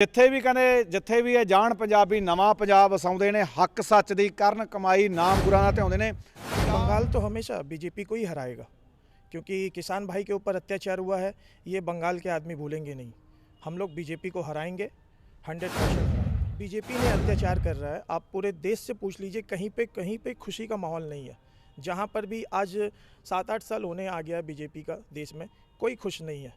ਜਿੱਥੇ ਵੀ ਕਹਿੰਦੇ ਜਿੱਥੇ ਵੀ ਇਹ ਜਾਣ ਪੰਜਾਬੀ ਨਵਾਂ ਪੰਜਾਬ ਵਸਾਉਂਦੇ ਨੇ ਹੱਕ ਸੱਚ ਦੀ ਕਰਨ ਕਮਾਈ नाम गुरां दा ध्याउंदे ने। बंगाल तो हमेशा बीजेपी को ही हराएगा क्योंकि किसान भाई के ऊपर अत्याचार हुआ है। ये बंगाल के आदमी भूलेंगे नहीं। हम लोग बीजेपी को हराएंगे 100%। बीजेपी ने अत्याचार कर रहा है। आप पूरे देश से पूछ लीजिए, कहीं पे खुशी का माहौल नहीं है। जहाँ पर भी आज 7-8 साल होने आ गया बीजेपी का देश में, कोई खुश नहीं है।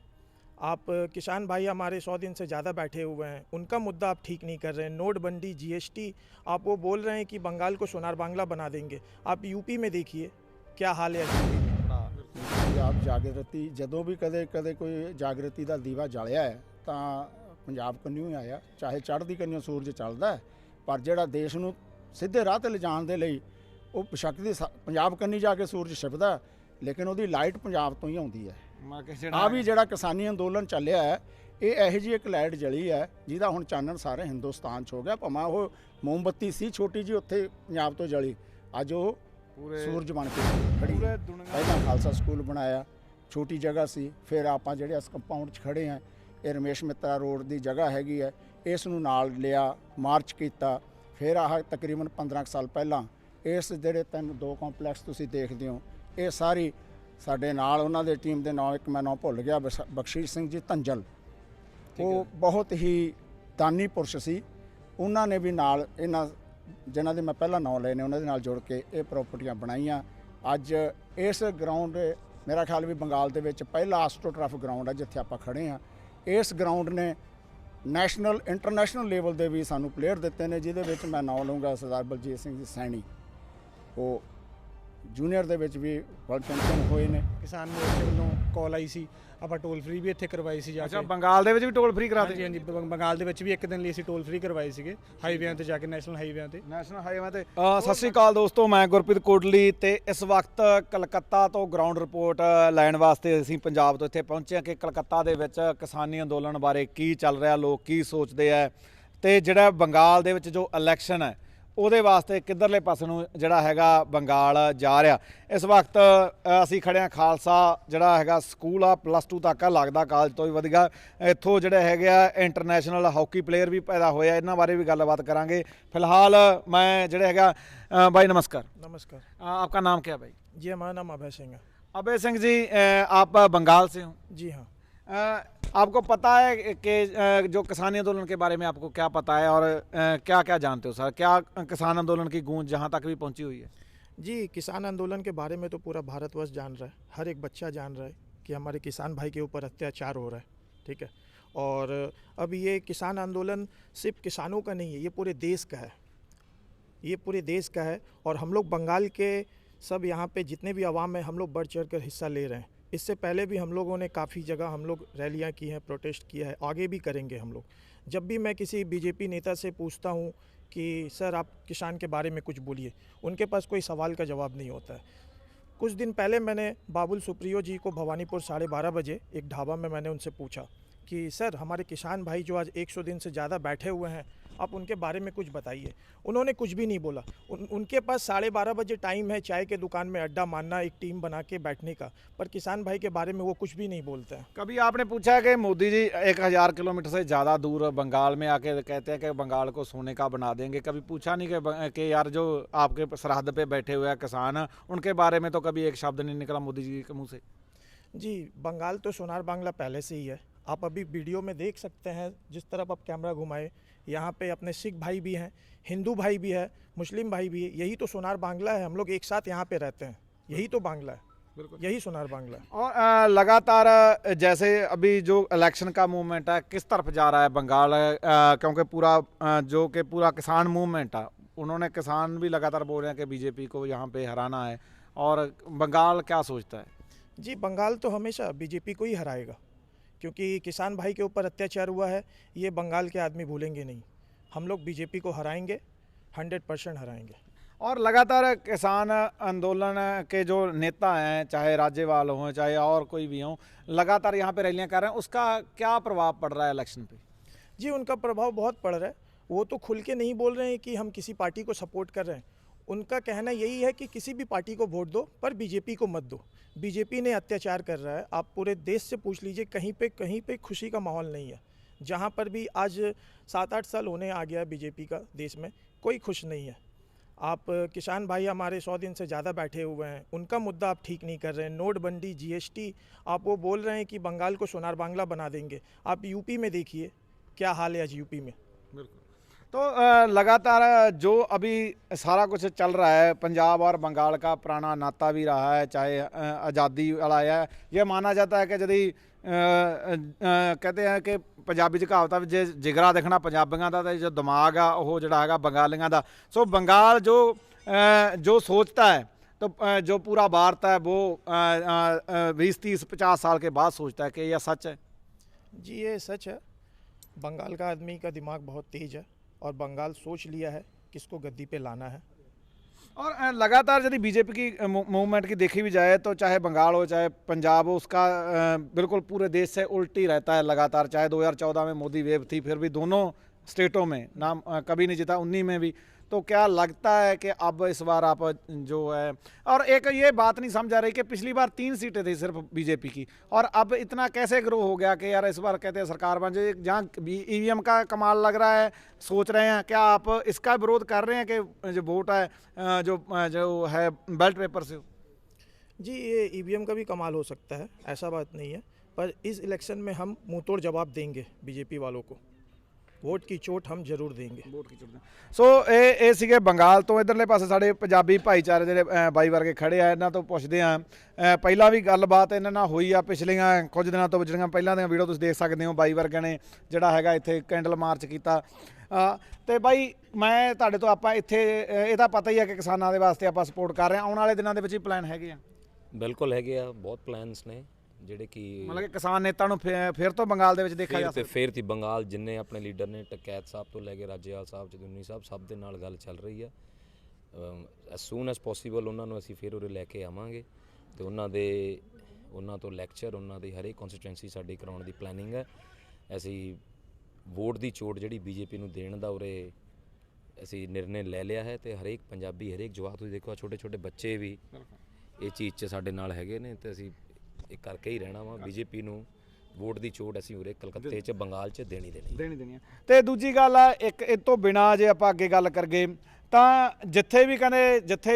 आप किसान भाई हमारे 100 दिन से ज़्यादा बैठे हुए हैं, उनका मुद्दा आप ठीक नहीं कर रहे हैं। नोटबंदी, जीएसटी, आप वो बोल रहे हैं कि बंगाल को सोनार बांग्ला बना देंगे। आप यूपी में देखिए क्या हाल है यूपी में। ਪੰਜਾਬ ਜਾਗਰਤੀ ਜਦੋਂ ਵੀ ਕਦੇ ਕੋਈ ਜਾਗਰਤੀ ਦਾ ਦੀਵਾ ਜਲਿਆ ਹੈ ਤਾਂ ਪੰਜਾਬ ਕੰਨਿਓ ਹੀ ਆਇਆ, ਚਾਹੇ ਚੜ੍ਹਦੀ ਕੰਨਿਓ ਸੂਰਜ ਚੱਲਦਾ ਹੈ, ਪਰ ਜਿਹੜਾ ਦੇਸ਼ ਨੂੰ ਸਿੱਧੇ ਰਾਹ ਤੇ ਲਿਜਾਣ ਦੇ ਲਈ ਉਹ ਬੇਸ਼ੱਕ ਦੀ ਪੰਜਾਬ ਕੰਨੀ ਜਾ ਕੇ ਸੂਰਜ ਛਿਪਦਾ, ਲੇਕਿਨ ਉਹਦੀ ਲਾਈਟ ਪੰਜਾਬ ਤੋਂ ਹੀ ਆਉਂਦੀ ਹੈ। ਆ ਵੀ ਜਿਹੜਾ ਕਿਸਾਨੀ ਅੰਦੋਲਨ ਚੱਲਿਆ ਹੈ, ਇਹ ਇਹੋ ਜਿਹੀ ਇੱਕ ਲਾਈਟ ਜਲੀ ਹੈ ਜਿਹਦਾ ਹੁਣ ਚਾਨਣ ਸਾਰੇ ਹਿੰਦੁਸਤਾਨ 'ਚ ਹੋ ਗਿਆ। ਭਾਵੇਂ ਉਹ ਮੋਮਬੱਤੀ ਸੀ ਛੋਟੀ ਜੀ ਉੱਥੇ ਪੰਜਾਬ ਤੋਂ ਜਲੀ, ਅੱਜ ਉਹ ਸੂਰਜ ਬਣ ਕੇ ਖੜੀ। ਪਹਿਲਾਂ ਖਾਲਸਾ ਸਕੂਲ ਬਣਾਇਆ, ਛੋਟੀ ਜਗ੍ਹਾ ਸੀ, ਫਿਰ ਆਪਾਂ ਜਿਹੜੇ ਇਸ ਕੰਪਾਊਂਡ 'ਚ ਖੜੇ ਹਾਂ, ਇਹ ਰਮੇਸ਼ ਮਿੱਤਰਾ ਰੋਡ ਦੀ ਜਗ੍ਹਾ ਹੈਗੀ ਹੈ, ਇਸ ਨੂੰ ਨਾਲ ਲਿਆ, ਮਾਰਚ ਕੀਤਾ। ਫਿਰ ਆਹ ਤਕਰੀਬਨ 15 ਸਾਲ ਪਹਿਲਾਂ ਇਸ ਜਿਹੜੇ ਦੋ ਕੰਪਲੈਕਸ ਤੁਸੀਂ ਦੇਖਦੇ ਹੋ, ਇਹ ਸਾਰੀ ਸਾਡੇ ਨਾਲ ਉਹਨਾਂ ਦੇ ਟੀਮ ਦੇ ਨਾਂ, ਇੱਕ ਮੈਂ ਨਾਂ ਭੁੱਲ ਗਿਆ, ਬਖਸ਼ੀਸ਼ ਸਿੰਘ ਜੀ ਧੰਜਲ, ਉਹ ਬਹੁਤ ਹੀ ਦਾਨੀ ਪੁਰਸ਼ ਸੀ। ਉਹਨਾਂ ਨੇ ਵੀ ਨਾਲ ਇਹਨਾਂ ਜਿਨ੍ਹਾਂ ਦੇ ਮੈਂ ਪਹਿਲਾਂ ਨਾਂ ਲਏ ਨੇ ਉਹਨਾਂ ਦੇ ਨਾਲ ਜੁੜ ਕੇ ਇਹ ਪ੍ਰਾਪਰਟੀਆਂ ਬਣਾਈਆਂ। ਅੱਜ ਇਸ ਗਰਾਊਂਡ ਮੇਰਾ ਖਿਆਲ ਵੀ ਬੰਗਾਲ ਦੇ ਵਿੱਚ ਪਹਿਲਾ ਆਸਟ੍ਰੋਟਰਫ ਗਰਾਊਂਡ ਹੈ ਜਿੱਥੇ ਆਪਾਂ ਖੜੇ ਹਾਂ। ਇਸ ਗਰਾਊਂਡ ਨੇ ਨੈਸ਼ਨਲ ਇੰਟਰਨੈਸ਼ਨਲ ਲੈਵਲ ਦੇ ਵੀ ਸਾਨੂੰ ਪਲੇਅਰ ਦਿੱਤੇ ਨੇ, ਜਿਹਦੇ ਵਿੱਚ ਮੈਂ ਨਾਂ ਲਊਂਗਾ ਸਰਦਾਰ ਬਲਜੀਤ ਸਿੰਘ ਜੀ ਸੈਣੀ, ਉਹ ਜੂਨੀਅਰ ਦੇ ਵਿੱਚ ਵੀ ਵਰਲਡ ਚੈਂਪੀਅਨ ਹੋਏ ਨੇ। किसान मोर्चे ਵੱਲੋਂ ਕਾਲ ਆਈ ਸੀ, ਆਪਾਂ ਟੋਲ ਫ੍ਰੀ ਵੀ ਇੱਥੇ ਕਰਵਾਈ ਸੀ ਜਾ ਕੇ। ਅੱਛਾ, ਬੰਗਾਲ ਦੇ ਵਿੱਚ ਵੀ ਟੋਲ ਫ੍ਰੀ ਕਰਾ ਹਾਂਜੀ ਹਾਂਜੀ, ਬੰਗਾਲ ਦੇ ਵਿੱਚ ਵੀ ਇੱਕ ਦਿਨ ਲਈ ਅਸੀਂ ਟੋਲ ਫ੍ਰੀ ਕਰਵਾਏ ਸੀਗੇ ਹਾਈਵੇਆਂ ਤੇ ਜਾ ਕੇ, ਨੈਸ਼ਨਲ ਹਾਈਵੇਆਂ ਤੇ। ਸਤਿ ਸ਼੍ਰੀ ਅਕਾਲ ਦੋਸਤੋ, ਮੈਂ ਗੁਰਪ੍ਰੀਤ ਕੋਟਲੀ ਤੇ ਇਸ ਵਕਤ ਕਲਕੱਤਾ ਤੋਂ ਗਰਾਊਂਡ ਰਿਪੋਰਟ ਲੈਣ ਵਾਸਤੇ ਅਸੀਂ ਪੰਜਾਬ ਤੋਂ ਇੱਥੇ ਪਹੁੰਚੇ ਹਾਂ ਕਿ ਕਲਕੱਤਾ ਦੇ ਵਿੱਚ ਕਿਸਾਨੀ ਅੰਦੋਲਨ ਬਾਰੇ ਕੀ ਚੱਲ ਰਿਹਾ, ਲੋਕ ਕੀ ਸੋਚਦੇ ਆ, ਤੇ ਜਿਹੜਾ ਬੰਗਾਲ ਦੇ ਵਿੱਚ ਜੋ ਇਲੈਕਸ਼ਨ ਹੈ ਉਹਦੇ ਵਾਸਤੇ ਕਿੱਧਰਲੇ ਪਾਸੇ ਨੂੰ ਜਿਹੜਾ ਹੈਗਾ ਬੰਗਾਲ ਜਾ ਰਿਹਾ। ਇਸ ਵਕਤ ਅਸੀਂ ਖੜੇ ਹਾਂ ਖਾਲਸਾ ਜਿਹੜਾ ਹੈਗਾ ਸਕੂਲ ਆ, +2 ਤੱਕ ਆ, ਲੱਗਦਾ ਕਾਲਜ ਤੋਂ ਵੀ ਵਧੀਆ। ਇੱਥੋਂ ਜਿਹੜੇ ਹੈਗੇ ਆ ਇੰਟਰਨੈਸ਼ਨਲ ਹਾਕੀ ਪਲੇਅਰ ਵੀ ਪੈਦਾ ਹੋਏ ਆ, ਇਹਨਾਂ ਬਾਰੇ ਵੀ ਗੱਲਬਾਤ ਕਰਾਂਗੇ। फिलहाल मैं ਜਿਹੜੇ ਹੈਗਾ भाई नमस्कार। नमस्कार। आपका नाम क्या भाई? जी हमारा नाम अभय सिंह है। अभय सिंह जी, आप बंगाल से हो? जी हाँ। आपको पता है कि जो किसानी आंदोलन के बारे में आपको क्या पता है और क्या क्या जानते हो सर? क्या किसान आंदोलन की गूंज जहाँ तक भी पहुँची हुई है? जी, किसान आंदोलन के बारे में तो पूरा भारतवर्ष जान रहा है, हर एक बच्चा जान रहा है कि हमारे किसान भाई के ऊपर अत्याचार हो रहा है, ठीक है। और अब ये किसान आंदोलन सिर्फ किसानों का नहीं है, ये पूरे देश का है, ये पूरे देश का है। और हम लोग बंगाल के सब यहाँ पे जितने भी अवाम हैं, हम लोग बढ़ चढ़ कर हिस्सा ले रहे हैं। इससे पहले भी हम लोगों ने काफ़ी जगह हम लोग रैलियाँ की हैं, प्रोटेस्ट किया है, आगे भी करेंगे हम लोग। जब भी मैं किसी बीजेपी नेता से पूछता हूँ कि सर आप किसान के बारे में कुछ बोलिए, उनके पास कोई सवाल का जवाब नहीं होता है। कुछ दिन पहले मैंने बाबुल सुप्रियो जी को भवानीपुर 12:30 बजे एक ढाबा में मैंने उनसे पूछा कि सर हमारे किसान भाई जो आज 100 दिन से ज़्यादा बैठे हुए हैं, आप उनके बारे में कुछ बताइए। उन्होंने कुछ भी नहीं बोला। उनके पास 12:30 बजे टाइम है चाय के दुकान में अड्डा मारना, एक टीम बना के बैठने का, पर किसान भाई के बारे में वो कुछ भी नहीं बोलते हैं। कभी आपने पूछा है कि मोदी जी 1000 किलोमीटर से ज़्यादा दूर बंगाल में आके कहते हैं कि बंगाल को सोने का बना देंगे? कभी पूछा नहीं कि यार जो आपके सरहद पे बैठे हुए हैं किसान, उनके बारे में तो कभी एक शब्द नहीं निकला मोदी जी के मुँह से? जी, बंगाल तो सोनार बांग्ला पहले से ही है। आप अभी वीडियो में देख सकते हैं, जिस तरफ आप कैमरा घुमाए, यहाँ पे अपने सिख भाई भी हैं, हिंदू भाई भी है, मुस्लिम भाई भी है। यही तो सोनार बांग्ला है, हम लोग एक साथ यहाँ पे रहते हैं, यही तो बांग्ला है, यही सोनार बांग्ला है। और लगातार जैसे अभी जो इलेक्शन का मूवमेंट है किस तरफ जा रहा है बंगाल, क्योंकि पूरा जो कि पूरा किसान मूवमेंट है, उन्होंने किसान भी लगातार बोल रहे हैं कि बीजेपी को यहाँ पे हराना है, और बंगाल क्या सोचता है? जी, बंगाल तो हमेशा बीजेपी को ही हराएगा क्योंकि किसान भाई के ऊपर अत्याचार हुआ है। ये बंगाल के आदमी भूलेंगे नहीं। हम लोग बीजेपी को हराएंगे, 100% हराएंगे। और लगातार किसान आंदोलन के जो नेता हैं, चाहे राज्यपाल हों चाहे और कोई भी हों, लगातार यहाँ पे रैलियाँ कर रहे हैं, उसका क्या प्रभाव पड़ रहा है इलेक्शन पे? जी, उनका प्रभाव बहुत पड़ रहा है। वो तो खुल के नहीं बोल रहे हैं कि हम किसी पार्टी को सपोर्ट कर रहे हैं। उनका कहना यही है कि किसी भी पार्टी को वोट दो पर बीजेपी को मत दो। बीजेपी ने अत्याचार कर रहा है। आप पूरे देश से पूछ लीजिए, कहीं पे खुशी का माहौल नहीं है। जहाँ पर भी आज 7-8 साल होने आ गया बीजेपी का देश में, कोई खुश नहीं है। आप किसान भाई हमारे 100 दिन से ज़्यादा बैठे हुए हैं, उनका मुद्दा आप ठीक नहीं कर रहे हैं। नोटबंदी, जीएसटी, आप वो बोल रहे हैं कि बंगाल को सोनार बांग्ला बना देंगे। आप यूपी में देखिए क्या हाल है आज यूपी में। तो लगातार जो अभी सारा कुछ चल रहा है, पंजाब और बंगाल का पुराना नाता भी रहा है, चाहे आज़ादी वाला है। ये माना जाता है कि यदि कहते हैं कि पंजाबी च कहावत है जे जिगरा देखना पंजाबियों का तो जो दिमाग आ वो जड़ा है बंगालियों का। सो बंगाल जो सोचता है तो जो पूरा भारत है वो 20-30-50 साल के बाद सोचता है कि यह सच है। जी ये सच है, बंगाल का आदमी का दिमाग बहुत तेज है और बंगाल सोच लिया है किसको गद्दी पे लाना है। और लगातार यदि बीजेपी की मूवमेंट की देखी भी जाए तो चाहे बंगाल हो चाहे पंजाब हो, उसका बिल्कुल पूरे देश से उल्ट ही रहता है लगातार। चाहे 2014 में मोदी वेव थी, फिर भी दोनों स्टेटों में नाम कभी नहीं जीता, 19 में भी। तो क्या लगता है कि अब इस बार आप जो है, और एक ये बात नहीं समझ आ रही कि पिछली बार 3 सीटें थी सिर्फ बीजेपी की, और अब इतना कैसे ग्रो हो गया कि यार इस बार कहते हैं सरकार बन जाए। जहाँ ईवीएम का कमाल लग रहा है, सोच रहे हैं, क्या आप इसका विरोध कर रहे हैं कि जो वोट है जो है बैलेट पेपर से? जी ये ईवीएम का भी कमाल हो सकता है, ऐसा बात नहीं है, पर इस इलेक्शन में हम मुंह तोड़ जवाब देंगे बीजेपी वालों को। वोट की चोट हम ਜ਼ਰੂਰ ਦੇਂਗੇ। ਵੋਟ ਕੀ ਚੁਣਦੇ। ਸੋ ਇਹ ਸੀਗੇ ਬੰਗਾਲ ਤੋਂ। ਇਧਰਲੇ ਪਾਸੇ ਸਾਡੇ ਪੰਜਾਬੀ ਭਾਈਚਾਰੇ ਜਿਹੜੇ ਬਾਈ ਵਰਗੇ ਖੜੇ ਆ, ਇਹਨਾਂ ਤੋਂ ਪੁੱਛਦੇ ਆ। ਪਹਿਲਾਂ ਵੀ ਗੱਲਬਾਤ ਇਹਨਾਂ ਨਾਲ ਹੋਈ ਆ ਪਿਛਲੀਆਂ ਕੁਝ ਦਿਨਾਂ ਤੋਂ, ਜਿਹੜੀਆਂ ਪਹਿਲਾਂ ਦੀਆਂ ਵੀਡੀਓ ਤੁਸੀਂ ਦੇਖ ਸਕਦੇ ਹੋ। ਬਾਈ ਵਰਗਿਆਂ ਨੇ ਜਿਹੜਾ ਹੈਗਾ ਇੱਥੇ ਕੈਂਡਲ ਮਾਰਚ ਕੀਤਾ। ਤੇ ਬਾਈ ਮੈਂ ਤੁਹਾਡੇ ਤੋਂ ਆਪਾਂ ਇੱਥੇ ਇਹ ਤਾਂ ਪਤਾ ਹੀ ਆ ਕਿ ਕਿਸਾਨਾਂ ਦੇ ਵਾਸਤੇ ਆਪਾਂ ਸਪੋਰਟ ਕਰ ਰਹੇ ਹਾਂ। ਆਉਣ ਵਾਲੇ ਦਿਨਾਂ ਦੇ ਵਿੱਚ ਹੀ ਪਲਾਨ ਹੈਗੇ ਆ? ਬਿਲਕੁਲ ਹੈਗੇ ਆ, ਬਹੁਤ ਪਲਾਨਸ ਨੇ ਜਿਹੜੇ ਕਿ ਮਤਲਬ ਕਿ ਕਿਸਾਨ ਨੇਤਾ ਨੂੰ ਫਿਰ ਤੋਂ ਬੰਗਾਲ ਦੇ ਵਿੱਚ ਦੇਖਿਆ ਜਾ ਸਕਦਾ। ਫਿਰ ਤੇ ਬੰਗਾਲ ਜਿੰਨੇ ਆਪਣੇ ਲੀਡਰ ਨੇ, ਟਕੈਤ ਸਾਹਿਬ ਤੋਂ ਲੈ ਕੇ ਰਾਜੇਵਾਲ ਸਾਹਿਬ, ਚਦੂਨੀ ਸਾਹਿਬ, ਸਭ ਦੇ ਨਾਲ ਗੱਲ ਚੱਲ ਰਹੀ ਆ। ਐਸ ਸੂਨ ਐਸ ਪੋਸੀਬਲ ਉਹਨਾਂ ਨੂੰ ਅਸੀਂ ਫਿਰ ਉਰੇ ਲੈ ਕੇ ਆਵਾਂਗੇ ਤੇ ਉਹਨਾਂ ਤੋਂ ਲੈਕਚਰ, ਉਹਨਾਂ ਦੀ ਹਰੇਕ ਕਨਸਟੀਟੂਐਂਸੀ ਸਾਡੀ ਕਰਾਉਣ ਦੀ ਪਲੈਨਿੰਗ ਹੈ। ਅਸੀਂ ਵੋਟ ਦੀ ਚੋਟ ਜਿਹੜੀ ਬੀਜੇਪੀ ਨੂੰ ਦੇਣ ਦਾ ਉਰੇ ਅਸੀਂ ਨਿਰਣੇ ਲੈ ਲਿਆ ਹੈ ਤੇ ਹਰੇਕ ਪੰਜਾਬੀ, ਹਰੇਕ ਜਵਾਕ, ਤੁਸੀਂ ਦੇਖੋ ਛੋਟੇ ਛੋਟੇ ਬੱਚੇ ਵੀ ਇਹ ਚੀਜ਼ 'ਚ ਸਾਡੇ ਨਾਲ ਹੈਗੇ ਨੇ ਤੇ ਅਸੀਂ ਇਹ ਕਰਕੇ ਹੀ ਰਹਿਣਾ ਵਾ। ਬੀਜੇਪੀ ਨੂੰ ਵੋਟ ਦੀ ਚੋਟ ਅਸੀਂ ਉਰੇ ਕਲਕੱਤੇ 'ਚ, ਬੰਗਾਲ 'ਚ ਦੇਣੀ ਦੇਣੀ। ਤੇ ਦੂਜੀ ਗੱਲ ਆ, ਇੱਕ ਇਹ ਤੋਂ ਬਿਨਾਂ ਜੇ ਆਪਾਂ ਅੱਗੇ ਗੱਲ ਕਰਗੇ ਤਾਂ ਜਿੱਥੇ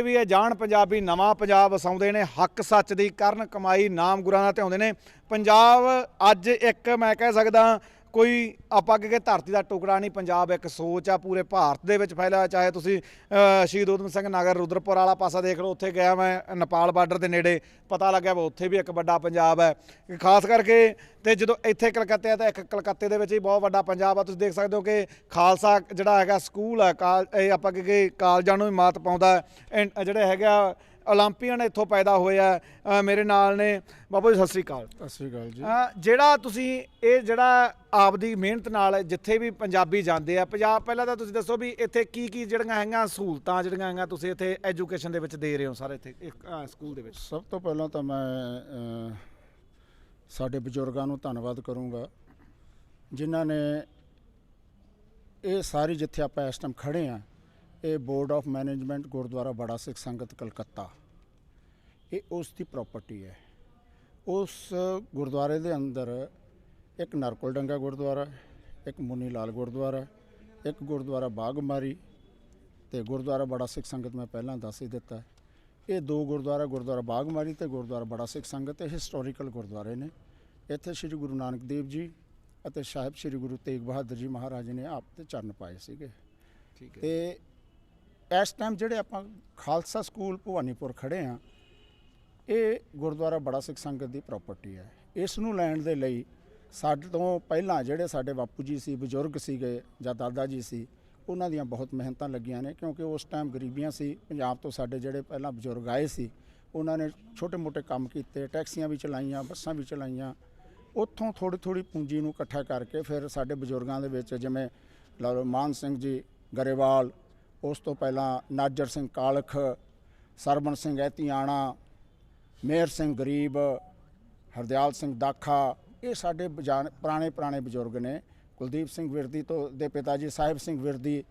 ਵੀ ਇਹ ਜਾਣ ਪੰਜਾਬੀ ਨਵਾਂ ਪੰਜਾਬ ਵਸਾਉਂਦੇ ਨੇ, ਹੱਕ ਸੱਚ ਦੀ ਕਰਨ ਕਮਾਈ, ਨਾਮ ਗੁਰਾਂ ਦਾ ਧਿਆਉਂਦੇ ਨੇ। ਪੰਜਾਬ ਅੱਜ ਇੱਕ ਮੈਂ ਕਹਿ ਸਕਦਾ ਕੋਈ ਆਪਾਂ ਅੱਗੇ ਧਰਤੀ ਦਾ ਟੁਕੜਾ ਨਹੀਂ, ਪੰਜਾਬ ਇੱਕ ਸੋਚ ਆ, ਪੂਰੇ ਭਾਰਤ ਦੇ ਵਿੱਚ ਫੈਲਿਆ। ਚਾਹੇ ਤੁਸੀਂ ਸ਼ਹੀਦ ਊਧਮ ਸਿੰਘ ਨਗਰ, ਰੁਦਰਪੁਰ ਵਾਲਾ ਪਾਸਾ ਦੇਖ ਲਓ, ਉੱਥੇ ਗਿਆ ਮੈਂ ਨੇਪਾਲ ਬਾਰਡਰ ਦੇ ਨੇੜੇ, ਪਤਾ ਲੱਗਿਆ ਵੀ ਉੱਥੇ ਵੀ ਇੱਕ ਵੱਡਾ ਪੰਜਾਬ ਹੈ ਖਾਸ ਕਰਕੇ। ਤੇ ਜਦੋਂ ਇੱਥੇ ਕਲਕੱਤੇ ਆ ਤਾਂ ਇੱਕ ਕਲਕੱਤੇ ਦੇ ਵਿੱਚ ਹੀ ਬਹੁਤ ਵੱਡਾ ਪੰਜਾਬ ਆ। ਤੁਸੀਂ ਦੇਖ ਸਕਦੇ ਹੋ ਕਿ ਖਾਲਸਾ ਜਿਹੜਾ ਹੈਗਾ ਸਕੂਲ ਹੈ, ਇਹ ਆਪਾਂ ਕਿ ਕਾਲਜਾਂ ਨੂੰ ਵੀ ਮਾਤ ਪਾਉਂਦਾ। ਜਿਹੜੇ ਹੈਗਾ ਓਲੰਪੀਅਨ ਇੱਥੋਂ ਪੈਦਾ ਹੋਏ ਆ। ਮੇਰੇ ਨਾਲ ਨੇ ਬਾਬੂ ਜੀ, ਸਤਿ ਸ੍ਰੀ ਅਕਾਲ। ਸਤਿ ਸ਼੍ਰੀ ਅਕਾਲ ਜੀ। ਜਿਹੜਾ ਤੁਸੀਂ ਇਹ ਜਿਹੜਾ ਆਪਦੀ ਮਿਹਨਤ ਨਾਲ ਜਿੱਥੇ ਵੀ ਪੰਜਾਬੀ ਜਾਂਦੇ ਆ, ਪੰਜਾਬ, ਪਹਿਲਾਂ ਤਾਂ ਤੁਸੀਂ ਦੱਸੋ ਵੀ ਇੱਥੇ ਕੀ ਜਿਹੜੀਆਂ ਹੈਗੀਆਂ ਸਹੂਲਤਾਂ ਜਿਹੜੀਆਂ ਹੈਗੀਆਂ ਤੁਸੀਂ ਇੱਥੇ ਐਜੂਕੇਸ਼ਨ ਦੇ ਵਿੱਚ ਦੇ ਰਹੇ ਹੋ ਸਾਰੇ ਇੱਥੇ ਸਕੂਲ ਦੇ ਵਿੱਚ? ਸਭ ਤੋਂ ਪਹਿਲਾਂ ਤਾਂ ਮੈਂ ਸਾਡੇ ਬਜ਼ੁਰਗਾਂ ਨੂੰ ਧੰਨਵਾਦ ਕਰੂੰਗਾ ਜਿਨ੍ਹਾਂ ਨੇ ਇਹ ਸਾਰੀ, ਜਿੱਥੇ ਆਪਾਂ ਇਸ ਟਾਈਮ ਖੜ੍ਹੇ ਹਾਂ, ਇਹ ਬੋਰਡ ਆਫ ਮੈਨੇਜਮੈਂਟ ਗੁਰਦੁਆਰਾ ਬੜਾ ਸਿੱਖ ਸੰਗਤ ਕਲਕੱਤਾ, ਇਹ ਉਸ ਦੀ ਪ੍ਰਾਪਰਟੀ ਹੈ। ਉਸ ਗੁਰਦੁਆਰੇ ਦੇ ਅੰਦਰ ਇੱਕ ਨਰਕੋਲ ਡੰਗਾ ਗੁਰਦੁਆਰਾ, ਇੱਕ ਮੁਨੀ ਲਾਲ ਗੁਰਦੁਆਰਾ, ਇੱਕ ਗੁਰਦੁਆਰਾ ਬਾਗਮਾਰੀ ਤੇ ਗੁਰਦੁਆਰਾ ਬੜਾ ਸਿੱਖ ਸੰਗਤ ਮੈਂ ਪਹਿਲਾਂ ਦੱਸ ਹੀ ਦਿੱਤਾ। ਇਹ ਦੋ ਗੁਰਦੁਆਰਾ ਬਾਗਮਾਰੀ ਤੇ ਗੁਰਦੁਆਰਾ ਬੜਾ ਸਿੱਖ ਸੰਗਤ ਇਹ ਹਿਸਟੋਰੀਕਲ ਗੁਰਦੁਆਰੇ ਨੇ। ਇੱਥੇ ਸ਼੍ਰੀ ਗੁਰੂ ਨਾਨਕ ਦੇਵ ਜੀ ਅਤੇ ਸਾਹਿਬ ਸ਼੍ਰੀ ਗੁਰੂ ਤੇਗ ਬਹਾਦਰ ਜੀ ਮਹਾਰਾਜ ਨੇ ਆਪ ਤੇ ਚਰਨ ਪਾਏ ਸੀਗੇ। ਠੀਕ ਹੈ। ਤੇ ਇਸ ਟਾਈਮ ਜਿਹੜੇ ਆਪਾਂ ਖਾਲਸਾ ਸਕੂਲ ਭਵਾਨੀਪੁਰ ਖੜ੍ਹੇ ਹਾਂ, ਇਹ ਗੁਰਦੁਆਰਾ ਬੜਾ ਸਿੱਖ ਸੰਗਤ ਦੀ ਪ੍ਰਾਪਰਟੀ ਹੈ। ਇਸ ਨੂੰ ਲੈਣ ਦੇ ਲਈ ਸਾਡੇ ਤੋਂ ਪਹਿਲਾਂ ਜਿਹੜੇ ਸਾਡੇ ਬਾਪੂ ਜੀ ਸੀ, ਬਜ਼ੁਰਗ ਸੀਗੇ ਜਾਂ ਦਾਦਾ ਜੀ ਸੀ, ਉਹਨਾਂ ਦੀਆਂ ਬਹੁਤ ਮਿਹਨਤਾਂ ਲੱਗੀਆਂ ਨੇ ਕਿਉਂਕਿ ਉਸ ਟਾਈਮ ਗਰੀਬੀਆਂ ਸੀ। ਪੰਜਾਬ ਤੋਂ ਸਾਡੇ ਜਿਹੜੇ ਪਹਿਲਾਂ ਬਜ਼ੁਰਗ ਆਏ ਸੀ, ਉਹਨਾਂ ਨੇ ਛੋਟੇ ਮੋਟੇ ਕੰਮ ਕੀਤੇ, ਟੈਕਸੀਆਂ ਵੀ ਚਲਾਈਆਂ, ਬੱਸਾਂ ਵੀ ਚਲਾਈਆਂ। ਉੱਥੋਂ ਥੋੜ੍ਹੀ ਪੁੰਜੀ ਨੂੰ ਇਕੱਠਾ ਕਰਕੇ ਫਿਰ ਸਾਡੇ ਬਜ਼ੁਰਗਾਂ ਦੇ ਵਿੱਚ ਜਿਵੇਂ ਮਾਨ ਸਿੰਘ ਜੀ ਗਰੇਵਾਲ, ਉਸ ਤੋਂ ਪਹਿਲਾਂ ਨਾਜਰ ਸਿੰਘ ਕਾਲਖ, ਸਰਵਣ ਸਿੰਘ ਐਤੀਆਣਾ, ਮੇਹਰ ਸਿੰਘ ਗਰੀਬ, ਹਰਦਿਆਲ ਸਿੰਘ ਦਾਖਾ, ਇਹ ਸਾਡੇ ਪੁਰਾਣੇ ਬਜ਼ੁਰਗ ਨੇ। ਕੁਲਦੀਪ ਸਿੰਘ ਵਿਰਦੀ ਤੋਂ ਦੇ ਪਿਤਾ ਜੀ ਸਾਹਿਬ ਸਿੰਘ ਵਿਰਦੀ,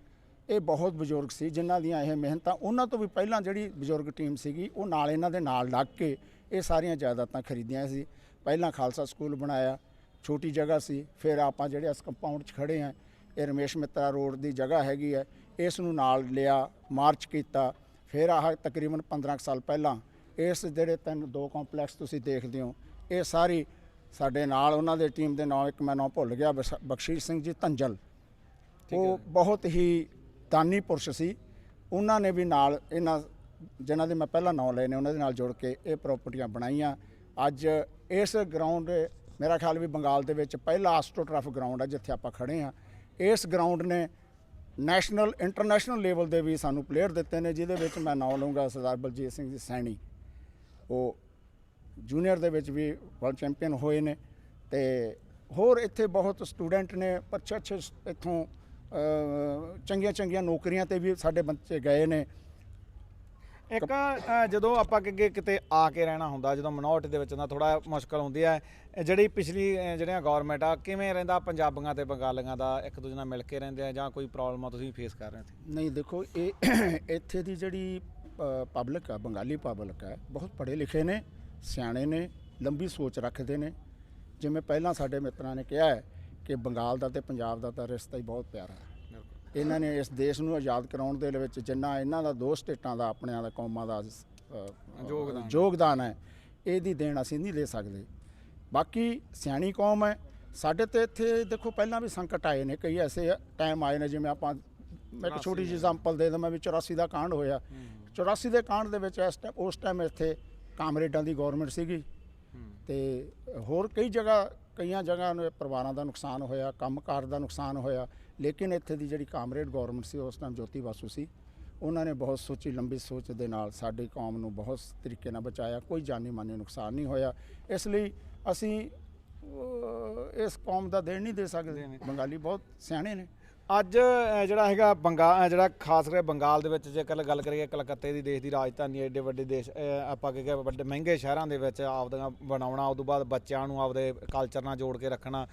ਇਹ ਬਹੁਤ ਬਜ਼ੁਰਗ ਸੀ ਜਿਨ੍ਹਾਂ ਦੀਆਂ ਇਹ ਮਿਹਨਤਾਂ, ਉਹਨਾਂ ਤੋਂ ਵੀ ਪਹਿਲਾਂ ਜਿਹੜੀ ਬਜ਼ੁਰਗ ਟੀਮ ਸੀਗੀ ਉਹ ਨਾਲ ਇਹਨਾਂ ਦੇ ਨਾਲ ਲੱਗ ਕੇ ਇਹ ਸਾਰੀਆਂ ਜਾਇਦਾਦਾਂ ਖਰੀਦੀਆਂ ਸੀ। ਪਹਿਲਾਂ ਖਾਲਸਾ ਸਕੂਲ ਬਣਾਇਆ, ਛੋਟੀ ਜਗ੍ਹਾ ਸੀ। ਫਿਰ ਆਪਾਂ ਜਿਹੜੇ ਇਸ ਕੰਪਾਊਂਡ 'ਚ ਖੜੇ ਆ, ਇਹ ਰਮੇਸ਼ ਮਿੱਤਰਾ ਰੋਡ ਦੀ ਜਗ੍ਹਾ ਹੈਗੀ ਹੈ, ਇਸ ਨੂੰ ਨਾਲ ਲਿਆ, ਮਾਰਚ ਕੀਤਾ। ਫਿਰ ਆਹ ਤਕਰੀਬਨ 15 ਸਾਲ ਪਹਿਲਾਂ ਇਸ ਜਿਹੜੇ ਦੋ ਕੰਪਲੈਕਸ ਤੁਸੀਂ ਦੇਖਦੇ ਹੋ, ਇਹ ਸਾਰੀ ਸਾਡੇ ਨਾਲ ਉਹਨਾਂ ਦੇ ਟੀਮ ਦੇ ਨਾਂ, ਇੱਕ ਮੈਂ ਨਾਂ ਭੁੱਲ ਗਿਆ, ਬਖਸ਼ੀਸ਼ ਸਿੰਘ ਜੀ ਧੰਜਲ, ਉਹ ਬਹੁਤ ਹੀ ਦਾਨੀ ਪੁਰਸ਼ ਸੀ। ਉਹਨਾਂ ਨੇ ਵੀ ਨਾਲ ਇਹਨਾਂ ਜਿਨ੍ਹਾਂ ਦੇ ਮੈਂ ਪਹਿਲਾਂ ਨਾਂ ਲਏ ਨੇ, ਉਹਨਾਂ ਦੇ ਨਾਲ ਜੁੜ ਕੇ ਇਹ ਪ੍ਰਾਪਰਟੀਆਂ ਬਣਾਈਆਂ। ਅੱਜ ਇਸ ਗਰਾਊਂਡ ਮੇਰਾ ਖਿਆਲ ਵੀ ਬੰਗਾਲ ਦੇ ਵਿੱਚ ਪਹਿਲਾ ਆਸਟ੍ਰੋਟਰਫ ਗਰਾਊਂਡ ਹੈ ਜਿੱਥੇ ਆਪਾਂ ਖੜੇ ਹਾਂ। ਇਸ ਗਰਾਊਂਡ ਨੇ ਨੈਸ਼ਨਲ ਇੰਟਰਨੈਸ਼ਨਲ ਲੈਵਲ ਦੇ ਵੀ ਸਾਨੂੰ ਪਲੇਅਰ ਦਿੱਤੇ ਨੇ, ਜਿਹਦੇ ਵਿੱਚ ਮੈਂ ਨਾਂ ਲਊਂਗਾ ਸਰਦਾਰ ਬਲਜੀਤ ਸਿੰਘ ਜੀ ਸੈਣੀ, ਉਹ ਜੂਨੀਅਰ ਦੇ ਵਿੱਚ ਵੀ ਵਰਲਡ ਚੈਂਪੀਅਨ ਹੋਏ ਨੇ। ਤੇ ਹੋਰ ਇੱਥੇ ਬਹੁਤ ਸਟੂਡੈਂਟ ਨੇ, ਅੱਛੇ ਇੱਥੋਂ ਚੰਗੀਆਂ ਨੌਕਰੀਆਂ ਤੇ ਵੀ ਸਾਡੇ ਬੱਚੇ ਗਏ ਨੇ। ਇੱਕ ਜਦੋਂ ਆਪਾਂ ਅੱਗੇ ਕਿਤੇ ਆ ਕੇ ਰਹਿਣਾ ਹੁੰਦਾ, ਜਦੋਂ ਮਿਨੋਰਟੀ ਦੇ ਵਿੱਚ ਹੁੰਦਾ, ਥੋੜਾ ਮੁਸ਼ਕਲ ਹੁੰਦੀ ਹੈ। ਜਿਹੜੀ ਪਿਛਲੀ ਜਿਹੜੀਆਂ ਗੌਰਮੈਂਟ ਆ, ਕਿਵੇਂ ਰਹਿੰਦਾ ਪੰਜਾਬੀਆਂ ਤੇ ਬੰਗਾਲੀਆਂ ਦਾ, ਇੱਕ ਦੂਜੇ ਨਾਲ ਮਿਲ ਕੇ ਰਹਿੰਦੇ ਆ ਜਾਂ ਕੋਈ ਪ੍ਰੋਬਲਮਾਂ ਤੁਸੀਂ ਫੇਸ ਕਰ ਰਹੇ ਹੋ? ਨਹੀਂ ਦੇਖੋ, ਇਹ ਇੱਥੇ ਦੀ ਜਿਹੜੀ ਪਬਲਿਕ ਆ, ਬੰਗਾਲੀ ਪਬਲਿਕ ਹੈ, ਬਹੁਤ ਪੜ੍ਹੇ ਲਿਖੇ ਨੇ, ਸਿਆਣੇ ਨੇ, ਲੰਬੀ ਸੋਚ ਰੱਖਦੇ ਨੇ। ਜਿਵੇਂ ਪਹਿਲਾਂ ਸਾਡੇ ਮਿੱਤਰਾਂ ਨੇ ਕਿਹਾ ਹੈ ਕਿ ਬੰਗਾਲ ਦਾ ਤੇ ਪੰਜਾਬ ਦਾ ਤਾਂ ਰਿਸ਼ਤਾ ਹੀ ਬਹੁਤ ਪਿਆਰਾ ਹੈ। ਇਹਨਾਂ ਨੇ ਇਸ ਦੇਸ਼ ਨੂੰ ਆਜ਼ਾਦ ਕਰਾਉਣ ਦੇ ਵਿੱਚ ਜਿੰਨਾ ਇਹਨਾਂ ਦਾ ਦੋ ਸਟੇਟਾਂ ਦਾ, ਆਪਣਿਆਂ ਦਾ, ਕੌਮਾਂ ਦਾ ਯੋਗਦਾਨ ਹੈ, ਇਹਦੀ ਦੇਣ ਅਸੀਂ ਨਹੀਂ ਦੇ ਸਕਦੇ। ਬਾਕੀ ਸਿਆਣੀ ਕੌਮ ਹੈ। ਸਾਡੇ ਤੇ ਇੱਥੇ ਦੇਖੋ ਪਹਿਲਾਂ ਵੀ ਸੰਕਟ ਆਏ ਨੇ, ਕਈ ਐਸੇ ਟਾਈਮ ਆਏ ਨੇ, ਜਿਵੇਂ ਆਪਾਂ ਇੱਕ ਛੋਟੀ ਜਿਹੀ ਐਗਜ਼ਾਮਪਲ ਦੇ ਦਵਾਂ ਵੀ 84 ਦਾ ਕਾਂਡ ਹੋਇਆ। 84 ਦੇ ਕਾਂਡ ਦੇ ਵਿੱਚ ਉਸ ਟਾਈਮ ਇੱਥੇ ਕਾਮਰੇਡਾਂ ਦੀ ਗੌਰਮੈਂਟ ਸੀਗੀ, ਤੇ ਹੋਰ ਕਈ ਕਈਆਂ ਜਗ੍ਹਾ ਨੂੰ ਪਰਿਵਾਰਾਂ ਦਾ ਨੁਕਸਾਨ ਹੋਇਆ, ਕੰਮਕਾਰ ਦਾ ਨੁਕਸਾਨ ਹੋਇਆ। ਲੇਕਿਨ ਇੱਥੇ ਦੀ ਜਿਹੜੀ ਕਾਮਰੇਡ ਗੌਰਮੈਂਟ ਸੀ ਉਸ ਟਾਈਮ, ਜੋਤੀ ਬਾਸੂ ਸੀ, ਉਹਨਾਂ ਨੇ ਬਹੁਤ ਸੋਚੀ ਲੰਬੀ ਸੋਚ ਦੇ ਨਾਲ ਸਾਡੀ ਕੌਮ ਨੂੰ ਬਹੁਤ ਤਰੀਕੇ ਨਾਲ ਬਚਾਇਆ। ਕੋਈ ਜਾਨੀ ਮਾਨੀ ਨੁਕਸਾਨ ਨਹੀਂ ਹੋਇਆ। ਇਸ ਲਈ ਅਸੀਂ ਇਸ ਕੌਮ ਦਾ ਦੇਣ ਨਹੀਂ ਦੇ ਸਕਦੇ। ਬੰਗਾਲੀ ਬਹੁਤ ਸਿਆਣੇ ਨੇ। ਅੱਜ ਜਿਹੜਾ ਹੈਗਾ ਜਿਹੜਾ ਖਾਸ ਕਰਕੇ ਬੰਗਾਲ ਦੇ ਵਿੱਚ ਜੇਕਰ ਗੱਲ ਕਰੀਏ, ਕਲਕੱਤੇ ਦੀ ਦੇਸ਼ ਦੀ ਰਾਜਧਾਨੀ, ਐਡੇ ਵੱਡੇ ਦੇਸ਼, ਆਪਾਂ ਕਿ ਵੱਡੇ ਮਹਿੰਗੇ ਸ਼ਹਿਰਾਂ ਦੇ ਵਿੱਚ ਆਪਦੀਆਂ ਬਣਾਉਣਾ, ਉਸ ਤੋਂ ਬਾਅਦ ਬੱਚਿਆਂ ਨੂੰ ਆਪਦੇ ਕਲਚਰ ਨਾਲ ਜੋੜ ਕੇ ਰੱਖਣਾ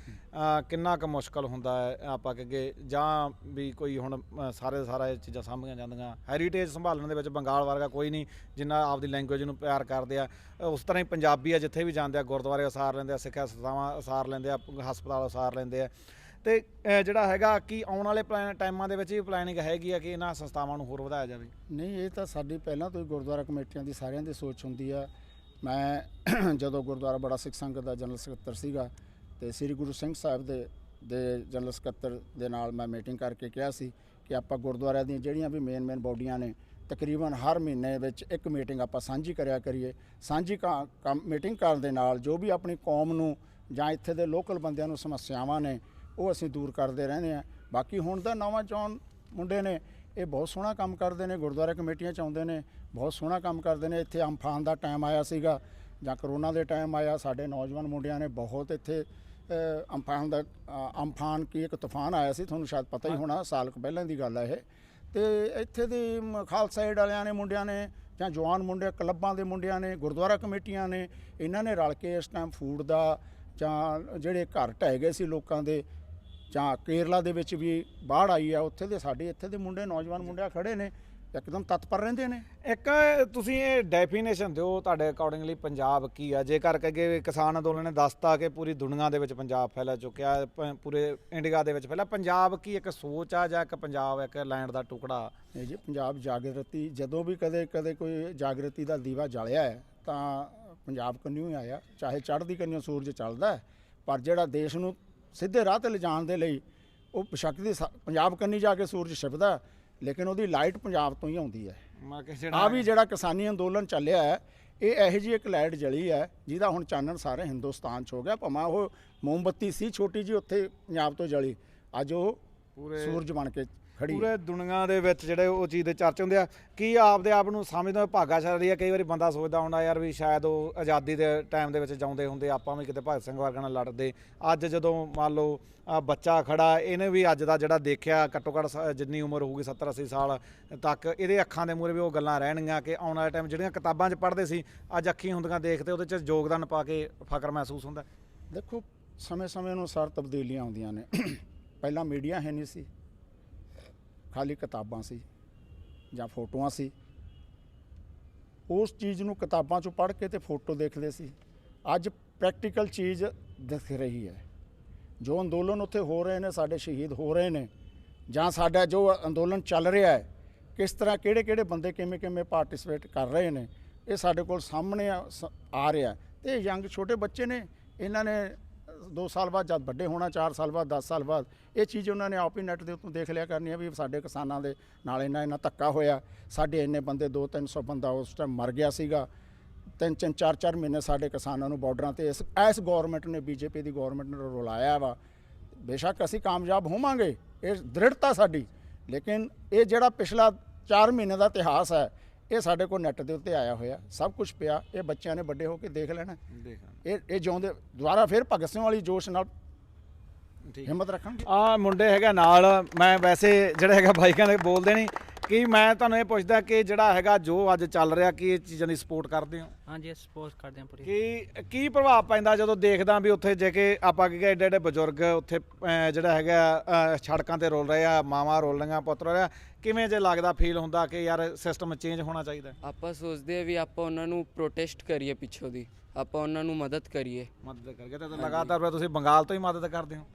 ਕਿੰਨਾ ਕੁ ਮੁਸ਼ਕਲ ਹੁੰਦਾ ਹੈ? ਆਪਾਂ ਕਿ ਜਾਂ ਵੀ ਕੋਈ ਹੁਣ ਸਾਰਾ ਇਹ ਚੀਜ਼ਾਂ ਸਾਂਭੀਆਂ ਜਾਂਦੀਆਂ, ਹੈਰੀਟੇਜ ਸੰਭਾਲਣ ਦੇ ਵਿੱਚ ਬੰਗਾਲ ਵਰਗਾ ਕੋਈ ਨਹੀਂ ਜਿੰਨਾ ਆਪਦੀ ਲੈਂਗੁਏਜ ਨੂੰ ਪਿਆਰ ਕਰਦੇ ਆ। ਉਸ ਤਰ੍ਹਾਂ ਹੀ ਪੰਜਾਬੀ ਆ, ਜਿੱਥੇ ਵੀ ਜਾਂਦੇ ਆ ਗੁਰਦੁਆਰੇ ਉਸਾਰ ਲੈਂਦੇ ਆ, ਸਿੱਖਿਆ ਸੰਸਥਾਵਾਂ ਉਸਾਰ ਲੈਂਦੇ ਆ, ਹਸਪਤਾਲ ਉਸਾਰ ਲੈਂਦੇ ਆ। ਤੇ ਜਿਹੜਾ ਹੈਗਾ ਕਿ ਆਉਣ ਵਾਲੇ ਟਾਈਮਾਂ ਦੇ ਵਿੱਚ ਵੀ ਪਲੈਨਿੰਗ ਹੈਗੀ ਆ ਕਿ ਇਹਨਾਂ ਸੰਸਥਾਵਾਂ ਨੂੰ ਹੋਰ ਵਧਾਇਆ ਜਾਵੇ? ਨਹੀਂ, ਇਹ ਤਾਂ ਸਾਡੀ ਪਹਿਲਾਂ ਤੋਂ ਹੀ ਗੁਰਦੁਆਰਾ ਕਮੇਟੀਆਂ ਦੀ ਸਾਰਿਆਂ ਦੀ ਸੋਚ ਹੁੰਦੀ ਆ। ਮੈਂ ਜਦੋਂ ਗੁਰਦੁਆਰਾ ਬੜਾ ਸਿੱਖ ਸੰਗਤ ਦਾ ਜਨਰਲ ਸਕੱਤਰ ਸੀਗਾ, ਤੇ ਸ੍ਰੀ ਗੁਰੂ ਸਿੰਘ ਸਾਹਿਬ ਦੇ ਜਨਰਲ ਸਕੱਤਰ ਦੇ ਨਾਲ ਮੈਂ ਮੀਟਿੰਗ ਕਰਕੇ ਕਿਹਾ ਸੀ ਕਿ ਆਪਾਂ ਗੁਰਦੁਆਰਿਆਂ ਦੀਆਂ ਜਿਹੜੀਆਂ ਵੀ ਮੇਨ ਬੋਡੀਆਂ ਨੇ, ਤਕਰੀਬਨ ਹਰ ਮਹੀਨੇ ਵਿੱਚ ਇੱਕ ਮੀਟਿੰਗ ਆਪਾਂ ਸਾਂਝੀ ਕਰਿਆ ਕਰੀਏ। ਸਾਂਝੀ ਮੀਟਿੰਗ ਕਰਨ ਦੇ ਨਾਲ ਜੋ ਵੀ ਆਪਣੀ ਕੌਮ ਨੂੰ ਜਾਂ ਇੱਥੇ ਦੇ ਲੋਕਲ ਬੰਦਿਆਂ ਨੂੰ ਸਮੱਸਿਆਵਾਂ ਨੇ, ਉਹ ਅਸੀਂ ਦੂਰ ਕਰਦੇ ਰਹਿੰਦੇ ਹਾਂ। ਬਾਕੀ ਹੁਣ ਦਾ ਨਵਾਂ ਚੌਣ ਮੁੰਡੇ ਨੇ, ਇਹ ਬਹੁਤ ਸੋਹਣਾ ਕੰਮ ਕਰਦੇ ਨੇ, ਗੁਰਦੁਆਰਾ ਕਮੇਟੀਆਂ 'ਚ ਆਉਂਦੇ ਨੇ, ਬਹੁਤ ਸੋਹਣਾ ਕੰਮ ਕਰਦੇ ਨੇ। ਇੱਥੇ ਅਮਫਾਨ ਦਾ ਟਾਈਮ ਆਇਆ ਸੀਗਾ ਜਾਂ ਕਰੋਨਾ ਦੇ ਟਾਈਮ ਆਇਆ, ਸਾਡੇ ਨੌਜਵਾਨ ਮੁੰਡਿਆਂ ਨੇ ਬਹੁਤ ਇੱਥੇ ਅਮਫਾਨ ਕੀ ਇੱਕ ਤੂਫਾਨ ਆਇਆ ਸੀ, ਤੁਹਾਨੂੰ ਸ਼ਾਇਦ ਪਤਾ ਹੀ ਹੋਣਾ, ਸਾਲ ਕੁ ਪਹਿਲਾਂ ਦੀ ਗੱਲ ਹੈ ਇਹ। ਤੇ ਇੱਥੇ ਦੀ ਖਾਲਸਾ ਏਡ ਵਾਲਿਆਂ ਨੇ, ਮੁੰਡਿਆਂ ਨੇ, ਜਾਂ ਜਵਾਨ ਮੁੰਡੇ ਕਲੱਬਾਂ ਦੇ ਮੁੰਡਿਆਂ ਨੇ, ਗੁਰਦੁਆਰਾ ਕਮੇਟੀਆਂ ਨੇ, ਇਹਨਾਂ ਨੇ ਰਲ ਕੇ ਇਸ ਟਾਈਮ ਫੂਡ ਦਾ, ਜਾਂ ਜਿਹੜੇ ਘਰ ਢਹਿ ਗਏ ਸੀ ਲੋਕਾਂ ਦੇ, ਜਾਂ ਕੇਰਲਾ ਦੇ ਵਿੱਚ ਵੀ ਬਾੜ ਆਈ ਆ, ਉੱਥੇ ਦੇ ਸਾਡੇ ਇੱਥੇ ਦੇ ਮੁੰਡੇ, ਨੌਜਵਾਨ ਮੁੰਡੇ ਖੜੇ ਨੇ, ਇੱਕਦਮ ਤਤਪਰ ਰਹਿੰਦੇ ਨੇ। ਇੱਕ ਤੁਸੀਂ ਇਹ ਡੈਫੀਨੇਸ਼ਨ ਦਿਓ ਤੁਹਾਡੇ ਅਕੋਰਡਿੰਗਲੀ ਪੰਜਾਬ ਕੀ ਆ? ਜੇਕਰ ਕਿ ਕਿਸਾਨ ਅੰਦੋਲਨ ਨੇ ਦੱਸਤਾ ਕਿ ਪੂਰੀ ਦੁਨੀਆ ਦੇ ਵਿੱਚ ਪੰਜਾਬ ਫੈਲਾ ਚੁੱਕਿਆ, ਪੂਰੇ ਇੰਡੀਆ ਦੇ ਵਿੱਚ ਫੈਲਾ, ਪੰਜਾਬ ਕੀ ਇੱਕ ਸੋਚ ਆ ਜਾਂ ਇੱਕ ਪੰਜਾਬ ਇੱਕ ਲੈਂਡ ਦਾ ਟੁਕੜਾ? ਇਹ ਜੀ ਪੰਜਾਬ ਜਾਗਰਤੀ, ਜਦੋਂ ਵੀ ਕਦੇ ਕੋਈ ਜਾਗਰਤੀ ਦਾ ਦੀਵਾ ਜਲਿਆ ਹੈ ਤਾਂ ਪੰਜਾਬ ਕੰਨਿਓ ਹੀ ਆਇਆ। ਚਾਹੇ ਚੜ੍ਹਦੀ ਕੰਨਿਓ ਸੂਰਜ ਚੱਲਦਾ, ਪਰ ਜਿਹੜਾ ਦੇਸ਼ ਨੂੰ ਸਿੱਧੇ ਰਾਹ 'ਤੇ ਲਿਜਾਣ ਦੇ ਲਈ ਉਹ ਬੇਸ਼ੱਕ ਦੀ ਪੰਜਾਬ ਕੰਨੀ ਜਾ ਕੇ ਸੂਰਜ ਛਿਪਦਾ, ਲੇਕਿਨ ਉਹਦੀ ਲਾਈਟ ਪੰਜਾਬ ਤੋਂ ਹੀ ਆਉਂਦੀ ਹੈ। ਆ ਵੀ ਜਿਹੜਾ ਕਿਸਾਨੀ ਅੰਦੋਲਨ ਚੱਲਿਆ ਹੈ, ਇਹ ਇਹੋ ਜਿਹੀ ਇੱਕ ਲਾਈਟ ਜਲੀ ਹੈ ਜਿਹਦਾ ਹੁਣ ਚਾਨਣ ਸਾਰੇ ਹਿੰਦੁਸਤਾਨ 'ਚ ਹੋ ਗਿਆ। ਭਾਵੇਂ ਉਹ ਮੋਮਬੱਤੀ ਸੀ ਛੋਟੀ ਜਿਹੀ ਉੱਥੇ ਪੰਜਾਬ ਤੋਂ ਜਲੀ, ਅੱਜ ਉਹ ਪੂਰੇ ਸੂਰਜ ਬਣ ਕੇ ਖੜੀ। ਪੂਰੇ ਦੁਨੀਆ ਦੇ ਵਿੱਚ ਜਿਹੜੇ ਉਹ ਚੀਜ਼ ਦੇ ਚਰਚੇ ਹੁੰਦੇ ਆ, ਕੀ ਆਪਦੇ ਆਪ ਨੂੰ ਸਮਝਦਾ ਭਾਗਾਸ਼ਾਲੀ ਆ? ਕਈ ਵਾਰੀ ਬੰਦਾ ਸੋਚਦਾ ਹੁੰਦਾ ਯਾਰ ਵੀ ਸ਼ਾਇਦ ਉਹ ਆਜ਼ਾਦੀ ਦੇ ਟਾਈਮ ਦੇ ਵਿੱਚ ਜਾਉਂਦੇ ਹੁੰਦੇ, ਆਪਾਂ ਵੀ ਕਿਤੇ ਭਗਤ ਸਿੰਘ ਵਰਗਾ ਨਾਲ ਲੜਦੇ। ਅੱਜ ਜਦੋਂ ਮੰਨ ਲਓ ਬੱਚਾ ਖੜਾ, ਇਹਨੇ ਵੀ ਅੱਜ ਦਾ ਜਿਹੜਾ ਦੇਖਿਆ, ਘੱਟੋ ਘੱਟ ਜਿੰਨੀ ਉਮਰ ਹੋਊਗੀ 70-80 ਸਾਲ ਤੱਕ, ਇਹਦੇ ਅੱਖਾਂ ਦੇ ਮੂਹਰੇ ਵੀ ਉਹ ਗੱਲਾਂ ਰਹਿਣਗੀਆਂ ਕਿ ਆਉਣ ਵਾਲੇ ਟਾਈਮ ਜਿਹੜੀਆਂ ਕਿਤਾਬਾਂ 'ਚ ਪੜ੍ਹਦੇ ਸੀ, ਅੱਜ ਅੱਖੀਂ ਹੁੰਦੀਆਂ ਦੇਖਦੇ, ਉਹਦੇ 'ਚ ਯੋਗਦਾਨ ਪਾ ਕੇ ਫਖਰ ਮਹਿਸੂਸ ਹੁੰਦਾ। ਦੇਖੋ, ਸਮੇਂ ਅਨੁਸਾਰ ਤਬਦੀਲੀਆਂ ਆਉਂਦੀਆਂ ਨੇ। ਪਹਿਲਾਂ ਮੀਡੀਆ ਹੈ ਨਹੀਂ ਸੀ, ਖਾਲੀ ਕਿਤਾਬਾਂ ਸੀ ਜਾਂ ਫੋਟੋਆਂ ਸੀ। ਉਸ ਚੀਜ਼ ਨੂੰ ਕਿਤਾਬਾਂ 'ਚੋਂ ਪੜ੍ਹ ਕੇ ਤੇ ਫੋਟੋ ਦੇਖਦੇ ਸੀ। ਅੱਜ ਪ੍ਰੈਕਟੀਕਲ ਚੀਜ਼ ਦਿਖ ਰਹੀ ਹੈ। ਜੋ ਅੰਦੋਲਨ ਉੱਥੇ ਹੋ ਰਹੇ ਨੇ, ਸਾਡੇ ਸ਼ਹੀਦ ਹੋ ਰਹੇ ਨੇ, ਜਾਂ ਸਾਡਾ ਜੋ ਅੰਦੋਲਨ ਚੱਲ ਰਿਹਾ ਹੈ, ਕਿਸ ਤਰ੍ਹਾਂ ਕਿਹੜੇ ਬੰਦੇ ਕਿਵੇਂ ਪਾਰਟਿਸਿਪੇਟ ਕਰ ਰਹੇ ਨੇ, ਇਹ ਸਾਡੇ ਕੋਲ ਸਾਹਮਣੇ ਆ ਰਿਹਾ। ਤੇ ਯੰਗ ਛੋਟੇ ਬੱਚੇ ਨੇ, ਇਹਨਾਂ ਨੇ 2 ਸਾਲ ਬਾਅਦ ਜਦ ਵੱਡੇ ਹੋਣਾ, 4 ਸਾਲ ਬਾਅਦ, 10 ਸਾਲ ਬਾਅਦ, ਇਹ ਚੀਜ਼ ਉਹਨਾਂ ਨੇ ਆਪ ਹੀ ਨੈੱਟ ਦੇ ਉੱਤੋਂ ਦੇਖ ਲਿਆ ਕਰਨੀ ਆ ਵੀ ਸਾਡੇ ਕਿਸਾਨਾਂ ਦੇ ਨਾਲ ਇੰਨਾ ਧੱਕਾ ਹੋਇਆ, ਸਾਡੇ ਇੰਨੇ ਬੰਦੇ 200-300 ਬੰਦਾ ਉਸ ਟਾਈਮ ਮਰ ਗਿਆ ਸੀਗਾ, 3-3 4-4 ਮਹੀਨੇ ਸਾਡੇ ਕਿਸਾਨਾਂ ਨੂੰ ਬਾਰਡਰਾਂ ਤੇ ਇਸ ਗੌਰਮੈਂਟ ਨੇ, ਬੀਜੇਪੀ ਦੀ ਗੌਰਮੈਂਟ ਨੇ ਰੁਲਾਇਆ ਵਾ। ਬੇਸ਼ੱਕ ਅਸੀਂ ਕਾਮਯਾਬ ਹੋਵਾਂਗੇ, ਇਹ ਦ੍ਰਿੜਤਾ ਸਾਡੀ, ਲੇਕਿਨ ਇਹ ਜਿਹੜਾ ਪਿਛਲਾ 4 ਮਹੀਨੇ ਦਾ ਇਤਿਹਾਸ ਹੈ, ਇਹ ਸਾਡੇ ਕੋਲ ਨੈੱਟ ਦੇ ਉੱਤੇ ਆਇਆ ਹੋਇਆ, ਸਭ ਕੁਝ ਪਿਆ। ਇਹ ਬੱਚਿਆਂ ਨੇ ਵੱਡੇ ਹੋ ਕੇ ਦੇਖ ਲੈਣਾ, ਇਹ ਜਿਉਂਦੇ ਦੁਬਾਰਾ ਫਿਰ ਭਗਤ ਸਿੰਘ ਵਾਲੀ ਜੋਸ਼ ਨਾਲ ਹਿੰਮਤ ਰੱਖਣਗੇ। ਆ ਮੁੰਡੇ ਹੈਗਾ ਨਾਲ, ਮੈਂ ਵੈਸੇ ਜਿਹੜਾ ਹੈਗਾ ਬਾਈਕਾਂ ਦੇ ਬੋਲਦੇ ਨਹੀਂ ਕਿ ਮੈਂ ਤੁਹਾਨੂੰ ਇਹ ਪੁੱਛਦਾ ਕਿ ਜਿਹੜਾ ਹੈਗਾ ਜੋ ਅੱਜ ਚੱਲ ਰਿਹਾ, ਕੀ ਇਹ ਚੀਜ਼ਾਂ ਦੀ ਸਪੋਰਟ ਕਰਦੇ ਹੋ? ਹਾਂਜੀ ਸਪੋਰਟ ਕਰਦੇ ਹਾਂ ਪੂਰੀ। ਕੀ ਪ੍ਰਭਾਵ ਪੈਂਦਾ ਜਦੋਂ ਦੇਖਦਾ ਵੀ ਉੱਥੇ ਜੇ ਕਿ ਆਪਾਂ ਕਿ ਐਡੇ ਐਡੇ ਬਜ਼ੁਰਗ ਉੱਥੇ ਜਿਹੜਾ ਹੈਗਾ ਸੜਕਾਂ ਤੇ ਰੋਲ ਰਹੇ ਆ, ਮਾਵਾਂ ਰੋਲ ਰਹੀਆਂ, ਪੁੱਤ ਰੋਲ ਰਿਹਾ, ਕਿਵੇਂ ਜੇ ਲੱਗਦਾ, ਫੀਲ ਹੁੰਦਾ ਕਿ ਯਾਰ ਸਿਸਟਮ ਚੇਂਜ ਹੋਣਾ ਚਾਹੀਦਾ? ਆਪਾਂ ਸੋਚਦੇ ਆ ਵੀ ਆਪਾਂ ਉਹਨਾਂ ਨੂੰ ਪ੍ਰੋਟੈਸਟ ਕਰੀਏ, ਪਿੱਛੋਂ ਦੀ ਆਪਾਂ ਉਹਨਾਂ ਨੂੰ ਮਦਦ ਕਰੀਏ। ਮਦਦ ਕਰਕੇ ਤਾਂ ਲਗਾਤਾਰ ਫਿਰ ਤੁਸੀਂ ਬੰਗਾਲ ਤੋਂ ਹੀ ਮਦਦ ਕਰਦੇ ਹੋ?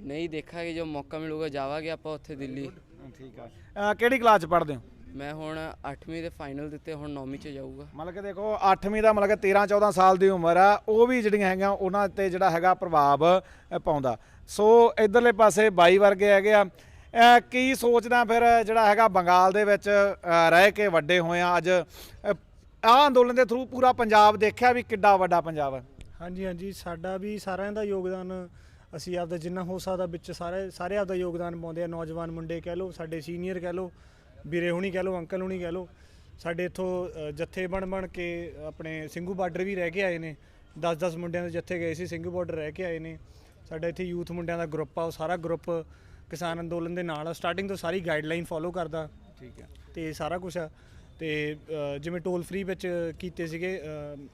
ਨਹੀਂ ਦੇਖਾਂਗੇ, ਜੋ ਮੌਕਾ ਮਿਲੂਗਾ ਜਾਵਾਂਗੇ ਆਪਾਂ ਉੱਥੇ ਦਿੱਲੀ। ਠੀਕ ਆ। ਕਿਹੜੀ ਕਲਾਸ 'ਚ ਪੜ੍ਹਦੇ ਹੋ? ਮੈਂ ਹੁਣ 8ਵੀਂ ਦੇ ਫਾਈਨਲ ਦਿੱਤੇ, ਹੁਣ 9ਵੀਂ 'ਚ ਜਾਊਗਾ। ਮਤਲਬ ਕਿ ਦੇਖੋ 8ਵੀਂ ਦਾ ਮਤਲਬ ਕਿ 13-14 ਸਾਲ ਦੀ ਉਮਰ ਆ, ਉਹ ਵੀ ਜਿਹੜੀਆਂ ਹੈਗੀਆਂ ਉਹਨਾਂ ਤੇ ਜਿਹੜਾ ਹੈਗਾ ਪ੍ਰਭਾਵ ਪਾਉਂਦਾ। ਸੋ ਇਧਰਲੇ ਪਾਸੇ ਬਾਈ ਵਰਗੇ ਹੈਗੇ ਆ। ਕੀ ਸੋਚਦਾ ਫਿਰ ਜਿਹੜਾ ਹੈਗਾ ਬੰਗਾਲ ਦੇ ਵਿੱਚ ਰਹਿ ਕੇ ਵੱਡੇ ਹੋਏ ਆ, ਅੱਜ ਆਹ ਅੰਦੋਲਨ ਦੇ ਥਰੂ ਪੂਰਾ ਪੰਜਾਬ ਦੇਖਿਆ ਵੀ ਕਿੱਡਾ ਵੱਡਾ ਪੰਜਾਬ ਹੈ। ਹਾਂਜੀ ਸਾਡਾ ਵੀ ਸਾਰਿਆਂ ਦਾ ਯੋਗਦਾਨ, ਅਸੀਂ ਆਪਦਾ ਜਿੰਨਾ ਹੋ ਸਕਦਾ ਵਿੱਚ ਸਾਰੇ ਆਪਦਾ ਯੋਗਦਾਨ ਪਾਉਂਦੇ ਆ। ਨੌਜਵਾਨ ਮੁੰਡੇ ਕਹਿ ਲਓ, ਸਾਡੇ ਸੀਨੀਅਰ ਕਹਿ ਲਓ, ਵੀਰੇ ਹੁਣੀ ਕਹਿ ਲਓ, ਅੰਕਲ ਹੁਣੀ ਕਹਿ ਲਓ, ਸਾਡੇ ਇੱਥੋਂ ਜੱਥੇ ਬਣ ਕੇ ਆਪਣੇ ਸਿੰਘੂ ਬਾਰਡਰ ਵੀ ਰਹਿ ਕੇ ਆਏ ਨੇ। 10-10 ਮੁੰਡਿਆਂ ਦੇ ਜੱਥੇ ਗਏ ਸੀ, ਸਿੰਘੂ ਬਾਰਡਰ ਰਹਿ ਕੇ ਆਏ ਨੇ। ਸਾਡਾ ਇੱਥੇ ਯੂਥ ਮੁੰਡਿਆਂ ਦਾ ਗਰੁੱਪ ਆ, ਉਹ ਸਾਰਾ ਗਰੁੱਪ ਕਿਸਾਨ ਅੰਦੋਲਨ ਦੇ ਨਾਲ ਸਟਾਰਟਿੰਗ ਤੋਂ ਸਾਰੀ ਗਾਈਡਲਾਈਨ ਫੋਲੋ ਕਰਦਾ। ਠੀਕ ਹੈ। ਤੇ ਸਾਰਾ ਕੁਝ ਆ। ਤੇ ਜਿਵੇਂ ਟੋਲ ਫ੍ਰੀ ਵਿੱਚ ਕੀਤੇ ਸੀਗੇ,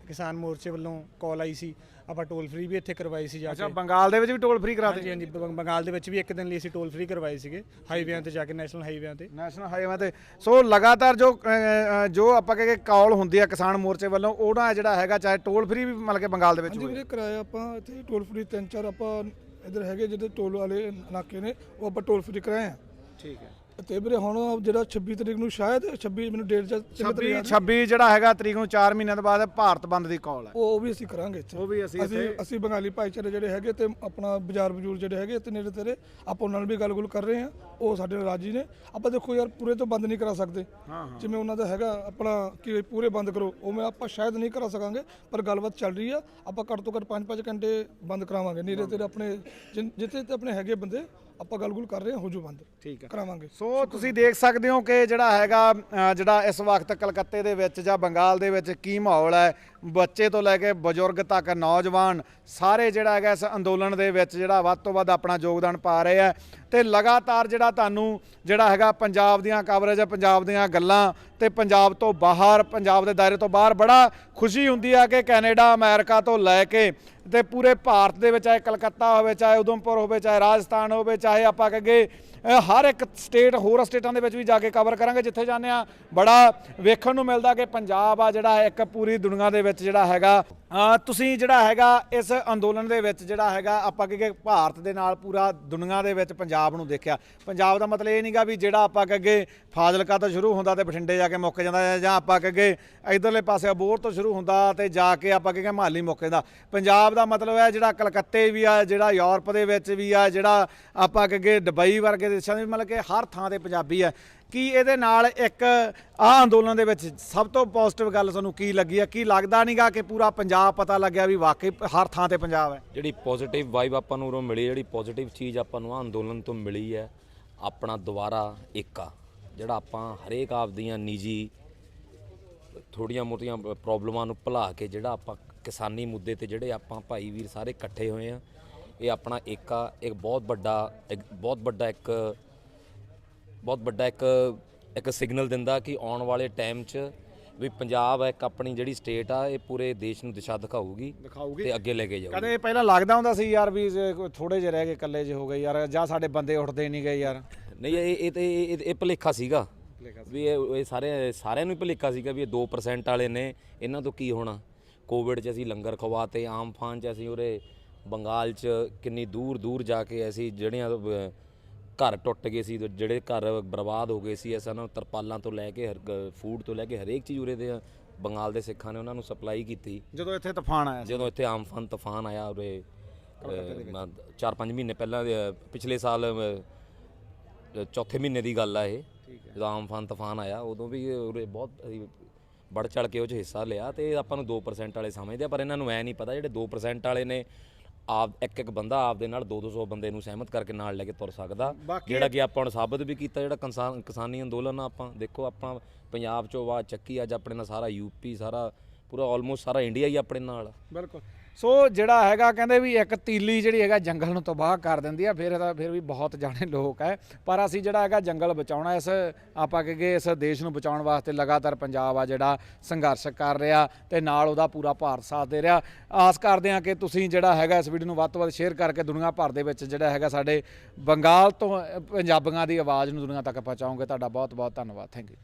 ਕਿਸਾਨ ਮੋਰਚੇ ਵੱਲੋਂ ਕਾਲ ਆਈ ਸੀ, ਆਪਾਂ ਟੋਲ ਫ੍ਰੀ ਵੀ ਇੱਥੇ ਕਰਵਾਈ ਸੀ ਜਾ ਕੇ। ਅੱਛਾ, ਬੰਗਾਲ ਦੇ ਵਿੱਚ ਵੀ ਟੋਲ ਫ੍ਰੀ ਕਰਾ ਦਿੱਤੇ? ਹਾਂਜੀ ਬੰਗਾਲ ਦੇ ਵਿੱਚ ਵੀ ਇੱਕ ਦਿਨ ਲਈ ਅਸੀਂ ਟੋਲ ਫ੍ਰੀ ਕਰਵਾਏ ਸੀਗੇ, ਹਾਈਵੇਆਂ ਤੇ ਜਾ ਕੇ, ਨੈਸ਼ਨਲ ਹਾਈਵੇਆਂ ਤੇ। ਸੋ ਲਗਾਤਾਰ ਜੋ ਆਪਾਂ ਕਹਿੰਦੇ ਕਾਲ ਹੁੰਦੀ ਆ ਕਿਸਾਨ ਮੋਰਚੇ ਵੱਲੋਂ, ਉਹਦਾ ਜਿਹੜਾ ਹੈਗਾ ਚਾਹੇ ਟੋਲ ਫ੍ਰੀ ਵੀ ਮਤਲਬ ਕਿ ਬੰਗਾਲ ਦੇ ਵਿੱਚ ਹਾਂਜੀ ਵੀਰੇ ਕਰਾਇਆ ਆਪਾਂ ਇੱਥੇ ਟੋਲ ਫ੍ਰੀ 3-4 ਆਪਾਂ ਇੱਧਰ ਹੈਗੇ ਜਿਹੜੇ ਟੋਲ ਵਾਲੇ ਇਲਾਕੇ ਨੇ, ਉਹ ਆਪਾਂ ਟੋਲ ਫ੍ਰੀ ਕਰਾਏ ਆ। ਠੀਕ ਹੈ। ਤੇ ਵੀਰੇ ਹੁਣ ਜਿਹੜਾ 26 ਤਰੀਕ ਨੂੰ ਸ਼ਾਇਦ 26 ਮੈਨੂੰ ਡੇਟ 26 ਜਿਹੜਾ ਹੈਗਾ ਤਰੀਕ ਨੂੰ 4 ਮਹੀਨਿਆਂ ਤੋਂ ਬਾਅਦ ਭਾਰਤ ਬੰਦ ਦੀ ਕਾਲ ਹੈ, ਉਹ ਵੀ ਅਸੀਂ ਕਰਾਂਗੇ ਇੱਥੇ। ਉਹ ਵੀ ਅਸੀਂ ਬੰਗਾਲੀ ਭਾਈਚਾਰੇ ਜਿਹੜੇ ਹੈਗੇ ਤੇ ਆਪਣਾ ਬਾਜ਼ਾਰ ਬਜੂਰ ਜਿਹੜੇ ਹੈਗੇ ਤੇ ਨੇੜੇ ਤੇਰੇ, ਆਪਾਂ ਉਹਨਾਂ ਨਾਲ ਵੀ ਗੱਲ ਕਰ ਰਹੇ ਆ, ਉਹ ਸਾਡੇ ਨਾਲ ਰਾਜੀ ਨੇ। ਆਪਾਂ ਦੇਖੋ ਯਾਰ ਪੂਰੇ ਤੋਂ ਬੰਦ ਨਹੀਂ ਕਰਾ ਸਕਦੇ, ਜਿਵੇਂ ਉਹਨਾਂ ਦਾ ਹੈਗਾ ਆਪਣਾ ਕਿ ਪੂਰੇ ਬੰਦ ਕਰੋ, ਉਹ ਮੈਂ ਆਪਾਂ ਸ਼ਾਇਦ ਨਹੀਂ ਕਰਾ ਸਕਾਂਗੇ, ਪਰ ਗੱਲਬਾਤ ਚੱਲ ਰਹੀ ਆ। ਆਪਾਂ ਘੱਟ ਤੋਂ ਘੱਟ 5-5 ਘੰਟੇ ਬੰਦ ਕਰਾਵਾਂਗੇ, ਨੇੜੇ ਤੇਰੇ ਆਪਣੇ ਜਿੱਥੇ ਤੇ ਆਪਣੇ ਹੈਗੇ ਬੰਦੇ, ਆਪਾਂ ਗੱਲ ਕਰ ਰਹੇ ਹਾਂ, ਹੋ ਜੂ ਬੰਦ। ਠੀਕ ਹੈ, ਕਰਾਵਾਂਗੇ। ਸੋ ਤੁਸੀਂ ਦੇਖ ਸਕਦੇ ਹੋ ਕਿ ਜਿਹੜਾ ਹੈਗਾ ਜਿਹੜਾ ਇਸ ਵਕਤ ਕਲਕੱਤੇ ਦੇ ਵਿੱਚ ਜਾਂ ਬੰਗਾਲ ਦੇ ਵਿੱਚ ਕੀ ਮਾਹੌਲ ਹੈ। ਬੱਚੇ ਤੋਂ ਲੈ ਕੇ ਬਜ਼ੁਰਗ ਤੱਕ, ਨੌਜਵਾਨ ਸਾਰੇ ਜਿਹੜਾ ਹੈਗਾ ਇਸ ਅੰਦੋਲਨ ਦੇ ਵਿੱਚ ਜਿਹੜਾ ਵੱਧ ਤੋਂ ਵੱਧ ਆਪਣਾ ਯੋਗਦਾਨ ਪਾ ਰਹੇ ਆ। ਤੇ ਲਗਾਤਾਰ ਜਿਹੜਾ ਤੁਹਾਨੂੰ ਜਿਹੜਾ ਹੈਗਾ ਪੰਜਾਬ ਦੀਆਂ ਕਵਰੇਜ, ਪੰਜਾਬ ਦੀਆਂ ਗੱਲਾਂ ਤੇ ਪੰਜਾਬ ਤੋਂ ਬਾਹਰ, ਪੰਜਾਬ ਦੇ ਦਾਇਰੇ ਤੋਂ ਬਾਹਰ ਬੜਾ ਖੁਸ਼ੀ ਹੁੰਦੀ ਹੈ ਕਿ ਕੈਨੇਡਾ, ਅਮਰੀਕਾ ਤੋਂ ਲੈ ਕੇ ਤੇ ਪੂਰੇ ਭਾਰਤ ਦੇ ਵਿੱਚ, ਚਾਹੇ ਕਲਕੱਤਾ ਹੋਵੇ, ਚਾਹੇ ਉਧਮਪੁਰ ਹੋਵੇ, ਚਾਹੇ ਰਾਜਸਥਾਨ ਹੋਵੇ, ਚਾਹੇ ਆਪਾਂ ਕਹੀਏ ਹਰ ਇੱਕ ਸਟੇਟ, ਹੋਰ ਸਟੇਟਾਂ ਦੇ ਵਿੱਚ ਵੀ ਜਾ ਕੇ ਕਵਰ ਕਰਾਂਗੇ। ਜਿੱਥੇ ਜਾਂਦੇ ਆ ਬੜਾ ਵੇਖਣ ਨੂੰ ਮਿਲਦਾ ਕਿ ਪੰਜਾਬ ਆ ਜਿਹੜਾ ਇੱਕ ਪੂਰੀ ਦੁਨੀਆ ਦੇ ਵਿੱਚ ਜਿਹੜਾ ਹੈਗਾ। ਤੁਸੀਂ ਜਿਹੜਾ ਹੈਗਾ ਇਸ ਅੰਦੋਲਨ ਦੇ ਵਿੱਚ ਜਿਹੜਾ ਹੈਗਾ ਆਪਾਂ ਕਹੀਏ ਭਾਰਤ ਦੇ ਨਾਲ ਪੂਰਾ ਦੁਨੀਆ ਦੇ ਵਿੱਚ ਪੰਜਾਬ ਨੂੰ ਦੇਖਿਆ। ਪੰਜਾਬ ਦਾ ਮਤਲਬ ਇਹ ਨਹੀਂਗਾ ਵੀ ਜਿਹੜਾ ਆਪਾਂ ਕਹੀਏ ਫਾਜ਼ਿਲਕਾ ਤੋਂ ਸ਼ੁਰੂ ਹੁੰਦਾ ਤੇ ਬਠਿੰਡੇ ਜਾ ਕੇ ਮੁੱਕ ਜਾਂਦਾ, ਜਾਂ ਆਪਾਂ ਕਹੀਏ ਇਧਰਲੇ ਪਾਸੇ ਅਬੋਹਰ ਤੋਂ ਸ਼ੁਰੂ ਹੁੰਦਾ ਤੇ ਜਾ ਕੇ ਆਪਾਂ ਕਹੀਏ ਮੁਹਾਲੀ ਮੁੱਕ ਜਾਂਦਾ। ਪੰਜਾਬ ਦਾ ਮਤਲਬ ਹੈ ਜਿਹੜਾ ਕਲਕੱਤੇ ਵੀ ਆ, ਜਿਹੜਾ ਯੂਰਪ ਦੇ ਵਿੱਚ ਵੀ ਆ, ਜਿਹੜਾ ਆਪਾਂ ਕਹੀਏ ਦੁਬਈ ਵਰਗੇ ਦੇਸ਼ਾਂ ਦੇ, ਮਤਲਬ ਕਿ ਹਰ ਥਾਂ ਤੇ ਪੰਜਾਬੀ ਹੈ। ਕੀ ਇਹਦੇ ਨਾਲ ਇੱਕ ਆਹ ਅੰਦੋਲਨ ਦੇ ਵਿੱਚ ਸਭ ਤੋਂ ਪੋਜ਼ਿਟਿਵ ਗੱਲ ਤੁਹਾਨੂੰ ਕੀ ਲੱਗੀ ਹੈ? ਕੀ ਲੱਗਦਾ ਨਹੀਂਗਾ ਕਿ ਪੂਰਾ ਪੰਜਾਬ ਪਤਾ ਲੱਗਿਆ ਵੀ ਵਾਕਈ ਹਰ ਥਾਂ ਤੇ ਪੰਜਾਬ ਹੈ? ਜਿਹੜੀ ਪੋਜ਼ਿਟਿਵ ਵਾਈਬ ਆਪਾਂ ਨੂੰ ਉਰੋਂ ਮਿਲੀ, ਜਿਹੜੀ ਪੋਜ਼ਿਟਿਵ ਚੀਜ਼ ਆਪਾਂ ਨੂੰ ਆਹ ਅੰਦੋਲਨ ਤੋਂ ਮਿਲੀ ਹੈ, ਆਪਣਾ ਦੁਬਾਰਾ ਏਕਾ, ਜਿਹੜਾ ਆਪਾਂ ਹਰੇਕ ਆਪਦੀਆਂ ਨਿੱਜੀ ਥੋੜ੍ਹੀਆਂ ਮੋਟੀਆਂ ਪ੍ਰੋਬਲਮਾਂ ਨੂੰ ਭੁਲਾ ਕੇ ਜਿਹੜਾ ਆਪਾਂ ਕਿਸਾਨੀ ਮੁੱਦੇ ਤੇ ਜਿਹੜੇ ਆਪਾਂ ਭਾਈ ਵੀਰ ਸਾਰੇ ਇਕੱਠੇ ਹੋਏ ਆ, ਇਹ ਆਪਣਾ ਏਕਾ ਇੱਕ ਬਹੁਤ ਵੱਡਾ ਇੱਕ ਸਿਗਨਲ ਦਿੰਦਾ ਕਿ ਆਉਣ ਵਾਲੇ ਟਾਈਮ 'ਚ ਵੀ ਪੰਜਾਬ ਇੱਕ ਆਪਣੀ ਜਿਹੜੀ ਸਟੇਟ ਆ, ਇਹ ਪੂਰੇ ਦੇਸ਼ ਨੂੰ ਦਿਸ਼ਾ ਦਿਖਾਊਗੀ ਤੇ ਅੱਗੇ ਲੈ ਕੇ ਜਾਊਗੀ। ਕਦੇ ਪਹਿਲਾਂ ਲੱਗਦਾ ਹੁੰਦਾ ਸੀ ਯਾਰ ਵੀ ਥੋੜੇ ਜਿਹੇ ਰਹਿ ਗਏ, ਇਕੱਲੇ ਜਿਹੇ ਹੋ ਗਏ ਯਾਰ, ਜਾਂ ਸਾਡੇ ਬੰਦੇ ਉੱਠਦੇ ਨਹੀਂ ਗਏ ਯਾਰ? ਨਹੀਂ, ਇਹ ਭੁਲੇਖਾ ਸੀਗਾ ਵੀ ਇਹ ਸਾਰਿਆਂ ਨੂੰ ਹੀ ਭੁਲੇਖਾ ਸੀਗਾ ਵੀ ਇਹ 2% ਵਾਲੇ ਨੇ, ਇਹਨਾਂ ਤੋਂ ਕੀ ਹੋਣਾ। ਕੋਵਿਡ 'ਚ ਅਸੀਂ ਲੰਗਰ ਖਵਾਤੇ, ਆਮ ਫਾਨ 'ਚ ਅਸੀਂ ਉਰੇ ਬੰਗਾਲ 'ਚ ਕਿੰਨੀ ਦੂਰ ਦੂਰ ਜਾ ਕੇ ਅਸੀਂ ਜਿਹੜੀਆਂ ਘਰ ਟੁੱਟ ਗਏ ਸੀ, ਜਿਹੜੇ ਘਰ ਬਰਬਾਦ ਹੋ ਗਏ ਸੀ, ਅਸੀਂ ਉਹਨਾਂ ਨੂੰ ਤਰਪਾਲਾਂ ਤੋਂ ਲੈ ਕੇ ਫੂਡ ਤੋਂ ਲੈ ਕੇ ਹਰੇਕ ਚੀਜ਼ ਉਰੇ ਦੇ ਬੰਗਾਲ ਦੇ ਸਿੱਖਾਂ ਨੇ ਉਹਨਾਂ ਨੂੰ ਸਪਲਾਈ ਕੀਤੀ। ਜਦੋਂ ਇੱਥੇ ਤੂਫਾਨ ਆਇਆ ਸੀ ਜਦੋਂ ਇੱਥੇ ਆਮਫਾਨ ਤੂਫਾਨ ਆਇਆ ਉਰੇ 4-5 ਮਹੀਨੇ ਪਹਿਲਾਂ ਪਿਛਲੇ ਸਾਲ ਚੌਥੇ ਮਹੀਨੇ ਦੀ ਗੱਲ ਆ ਇਹ, ਜਦੋਂ ਆਮਫਾਨ ਤੂਫਾਨ ਆਇਆ ਉਦੋਂ ਵੀ ਉਰੇ ਬਹੁਤ ਅਸੀਂ ਵੱਧ ਚੜ ਕੇ ਉਹ 'ਚ ਹਿੱਸਾ ਲਿਆ। ਤੇ ਆਪਾਂ ਨੂੰ 2% ਵਾਲੇ ਸਮਝਦੇ ਆ, ਪਰ ਇਹਨਾਂ ਨੂੰ ਐ ਨਹੀਂ ਪਤਾ ਜਿਹੜੇ 2% ਵਾਲੇ ਨੇ ਆਪ ਇੱਕ ਬੰਦਾ ਆਪਦੇ ਨਾਲ 200 ਬੰਦੇ ਨੂੰ ਸਹਿਮਤ ਕਰਕੇ ਨਾਲ ਲੈ ਕੇ ਤੁਰ ਸਕਦਾ, ਜਿਹੜਾ ਕਿ ਆਪਾਂ ਹੁਣ ਸਾਬਤ ਵੀ ਕੀਤਾ। ਜਿਹੜਾ ਕਿਸਾਨੀ ਅੰਦੋਲਨ ਆ, ਆਪਾਂ ਦੇਖੋ ਆਪਾਂ ਪੰਜਾਬ 'ਚੋਂ ਆਵਾਜ਼ ਚੱਕੀ, ਅੱਜ ਆਪਣੇ ਨਾਲ ਸਾਰਾ ਯੂਪੀ, ਸਾਰਾ ਪੂਰਾ ਆਲਮੋਸਟ ਸਾਰਾ ਇੰਡੀਆ ਹੀ ਆਪਣੇ ਨਾਲ। ਬਿਲਕੁਲ। ਸੋ ਜਿਹੜਾ ਹੈਗਾ ਕਹਿੰਦੇ ਵੀ ਇੱਕ ਤੀਲੀ ਜਿਹੜੀ ਹੈਗਾ ਜੰਗਲ ਨੂੰ ਤਬਾਹ ਕਰ ਦਿੰਦੀ ਆ, ਫਿਰ ਵੀ ਬਹੁਤ ਜਾਣੇ ਲੋਕ ਹੈ, ਪਰ ਅਸੀਂ ਜਿਹੜਾ ਹੈਗਾ ਜੰਗਲ ਬਚਾਉਣਾ, ਇਸ ਆਪਾਂ ਕਹੀਏ ਇਸ ਦੇਸ਼ ਨੂੰ ਬਚਾਉਣ ਵਾਸਤੇ ਲਗਾਤਾਰ ਪੰਜਾਬ ਆ ਜਿਹੜਾ ਸੰਘਰਸ਼ ਕਰ ਰਿਹਾ ਤੇ ਨਾਲ ਉਹਦਾ ਪੂਰਾ ਭਾਰਤ ਸਾਥ ਦੇ ਰਿਹਾ। ਆਸ ਕਰਦੇ ਹਾਂ ਕਿ ਤੁਸੀਂ ਜਿਹੜਾ ਹੈਗਾ ਇਸ ਵੀਡੀਓ ਨੂੰ ਵੱਧ ਤੋਂ ਵੱਧ ਸ਼ੇਅਰ ਕਰਕੇ ਦੁਨੀਆ ਭਰ ਦੇ ਵਿੱਚ ਜਿਹੜਾ ਹੈਗਾ ਸਾਡੇ ਬੰਗਾਲ ਤੋਂ ਪੰਜਾਬੀਆਂ ਦੀ ਆਵਾਜ਼ ਨੂੰ ਦੁਨੀਆ ਤੱਕ ਪਹੁੰਚਾਓਗੇ। ਤੁਹਾਡਾ ਬਹੁਤ ਬਹੁਤ ਧੰਨਵਾਦ। Thank you.